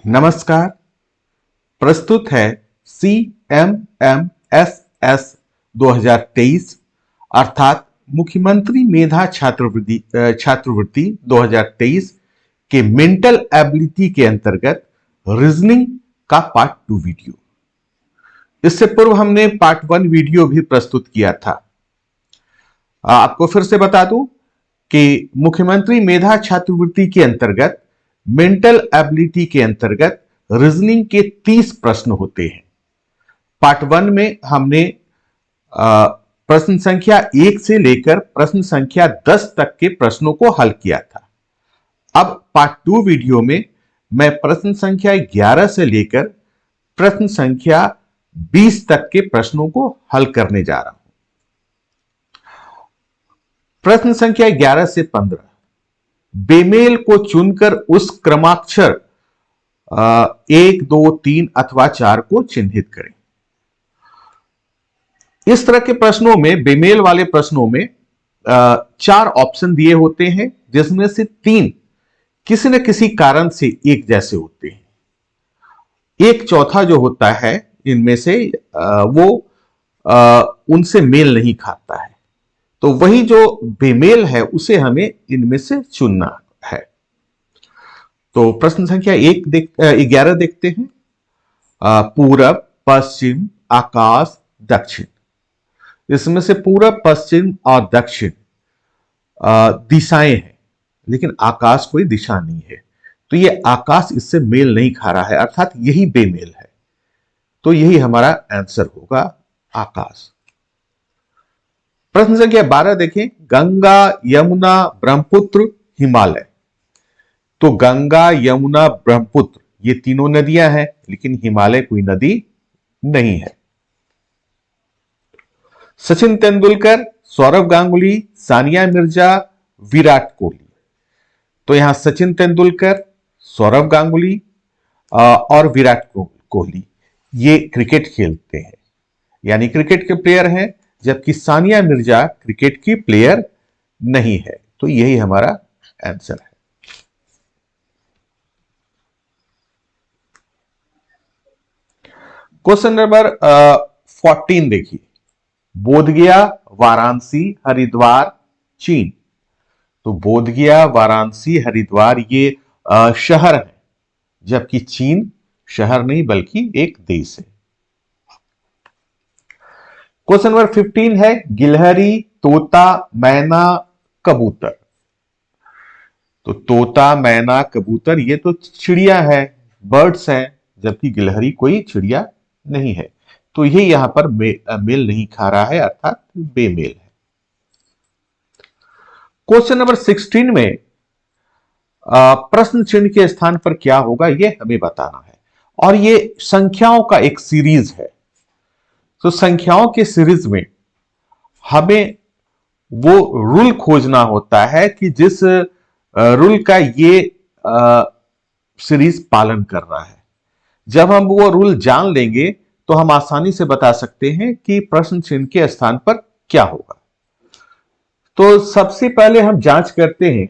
नमस्कार। प्रस्तुत है CMMSS 2023 अर्थात मुख्यमंत्री मेधा छात्रवृत्ति 2023 के मेंटल एबिलिटी के अंतर्गत रीजनिंग का पार्ट 2 वीडियो। इससे पूर्व हमने पार्ट 1 वीडियो भी प्रस्तुत किया था। आपको फिर से बता दूं कि मुख्यमंत्री मेधा छात्रवृत्ति के अंतर्गत मेंटल एबिलिटी के अंतर्गत रीजनिंग के 30 प्रश्न होते हैं। पार्ट 1 में हमने प्रश्न संख्या 1 से लेकर प्रश्न संख्या 10 तक के प्रश्नों को हल किया था। अब पार्ट 2 वीडियो में मैं प्रश्न संख्या 11 से लेकर प्रश्न संख्या 20 तक के प्रश्नों को हल करने जा रहा हूं। प्रश्न संख्या 11 से 15, बेमेल को चुनकर उस क्रमाक्षर 1, 2, 3 अथवा 4 को चिन्हित करें। इस तरह के प्रश्नों में, बेमेल वाले प्रश्नों में 4 ऑप्शन दिए होते हैं, जिसमें से 3 किसी न किसी कारण से एक जैसे होते हैं। एक चौथा जो होता है इनमें से वो उनसे मेल नहीं खाता है। तो वही जो बेमेल है उसे हमें इनमें से चुनना है। तो प्रश्न संख्या 11 देखते हैं। पूरब, पश्चिम, आकाश, दक्षिण। इसमें से पूरब, पश्चिम और दक्षिण दिशाएं हैं, लेकिन आकाश कोई दिशा नहीं है। तो ये आकाश इससे मेल नहीं खा रहा है, अर्थात यही बेमेल है। तो यही हमारा आंसर होगा, आकाश। प्रश्न संख्या 12 देखें। गंगा, यमुना, ब्रह्मपुत्र, हिमालय। तो गंगा, यमुना, ब्रह्मपुत्र ये तीनों नदियां हैं, लेकिन हिमालय कोई नदी नहीं है। सचिन तेंदुलकर, सौरव गांगुली, सानिया मिर्जा, विराट कोहली। तो यहां सचिन तेंदुलकर, सौरव गांगुली और विराट कोहली ये क्रिकेट खेलते हैं, यानी क्रिकेट के प्लेयर हैं, जबकि सानिया मिर्जा क्रिकेट की प्लेयर नहीं है। तो यही हमारा आंसर है। क्वेश्चन नंबर 14 देखिए। बोधगया, वाराणसी, हरिद्वार, चीन। तो बोधगया, वाराणसी, हरिद्वार ये शहर है, जबकि चीन शहर नहीं बल्कि एक देश है। क्वेश्चन नंबर 15 है। गिलहरी, तोता, मैना, कबूतर। तो तोता, मैना, कबूतर ये तो चिड़िया है, बर्ड्स हैं, जबकि गिलहरी कोई चिड़िया नहीं है। तो ये यहां पर मेल नहीं खा रहा है, अर्थात बेमेल है। क्वेश्चन नंबर 16 में प्रश्न चिन्ह के स्थान पर क्या होगा यह हमें बताना है, और ये संख्याओं का एक सीरीज है। तो संख्याओं के सीरीज में हमें वो रूल खोजना होता है कि जिस रूल का ये सीरीज पालन कर रहा है। जब हम वो रूल जान लेंगे तो हम आसानी से बता सकते हैं कि प्रश्न चिन्ह के स्थान पर क्या होगा। तो सबसे पहले हम जांच करते हैं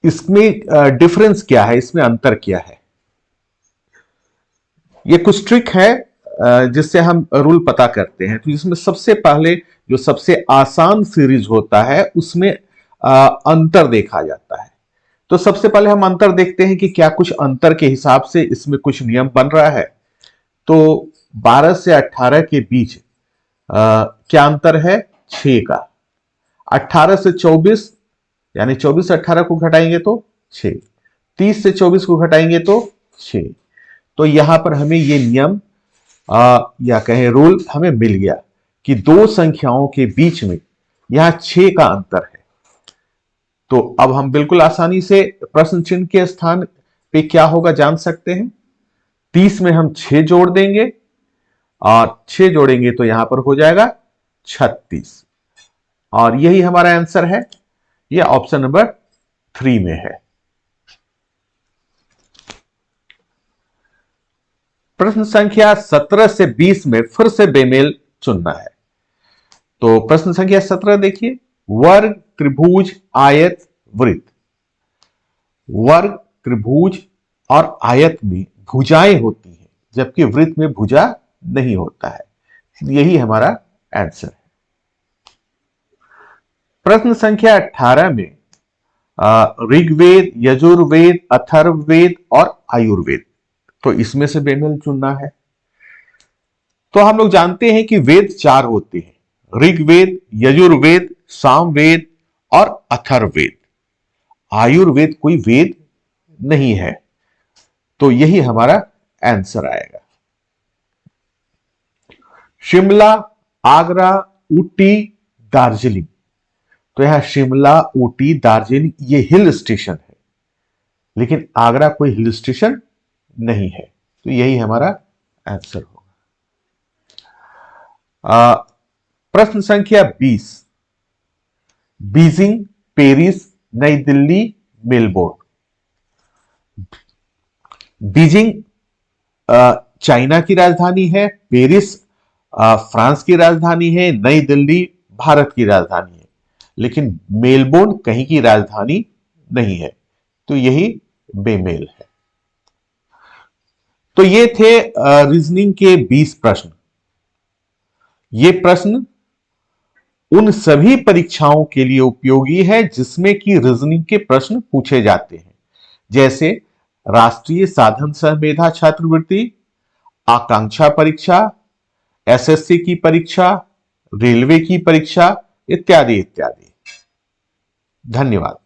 इसमें डिफरेंस क्या है, इसमें अंतर क्या है। ये कुछ ट्रिक है जिससे हम रूल पता करते हैं। तो इसमें सबसे पहले जो सबसे आसान सीरीज होता है उसमें अंतर देखा जाता है। तो सबसे पहले हम अंतर देखते हैं कि क्या कुछ अंतर के हिसाब से इसमें कुछ नियम बन रहा है। तो 12 से 18 के बीच क्या अंतर है? 6 का। 18 से 24 यानी 24 से 18 को घटाएंगे तो 6, 30 से 24 को घटाएंगे तो 6। तो यहां पर हमें ये नियम या कहें रूल हमें मिल गया कि दो संख्याओं के बीच में यहां 6 का अंतर है। तो अब हम बिल्कुल आसानी से प्रश्न चिन्ह के स्थान पे क्या होगा जान सकते हैं। 30 में हम 6 जोड़ देंगे और 6 जोड़ेंगे तो यहां पर हो जाएगा 36, और यही हमारा आंसर है। यह ऑप्शन नंबर 3 में है। प्रश्न संख्या 17 से 20 में फिर से बेमेल चुनना है। तो प्रश्न संख्या 17 देखिए। वर्ग, त्रिभुज, आयत, वृत्त। वर्ग, त्रिभुज और आयत में भुजाएं होती हैं, जबकि वृत्त में भुजा नहीं होता है। यही हमारा आंसर है। प्रश्न संख्या 18 में ऋग्वेद, यजुर्वेद, अथर्ववेद और आयुर्वेद, तो इसमें से बेमेल चुनना है। तो हम लोग जानते हैं कि वेद 4 होते हैं, ऋग्वेद, यजुर्वेद, सामवेद और अथर्ववेद। आयुर्वेद कोई वेद नहीं है, तो यही हमारा आंसर आएगा। शिमला, आगरा, ऊटी, दार्जिलिंग, तो यहां शिमला, ऊटी, दार्जिलिंग ये हिल स्टेशन है, लेकिन आगरा कोई हिल स्टेशन नहीं है, तो यही हमारा आंसर होगा। प्रश्न संख्या 20, बीजिंग, पेरिस, नई दिल्ली, मेलबोर्न। बीजिंग चाइना की राजधानी है, पेरिस फ्रांस की राजधानी है, नई दिल्ली भारत की राजधानी है, लेकिन मेलबोर्न कहीं की राजधानी नहीं है, तो यही बेमेल है। तो ये थे रीजनिंग के 20 प्रश्न। ये प्रश्न उन सभी परीक्षाओं के लिए उपयोगी है जिसमें कि रीजनिंग के प्रश्न पूछे जाते हैं, जैसे राष्ट्रीय साधन सह मेधा छात्रवृत्ति, आकांक्षा परीक्षा, एसएससी की परीक्षा, रेलवे की परीक्षा इत्यादि इत्यादि। धन्यवाद।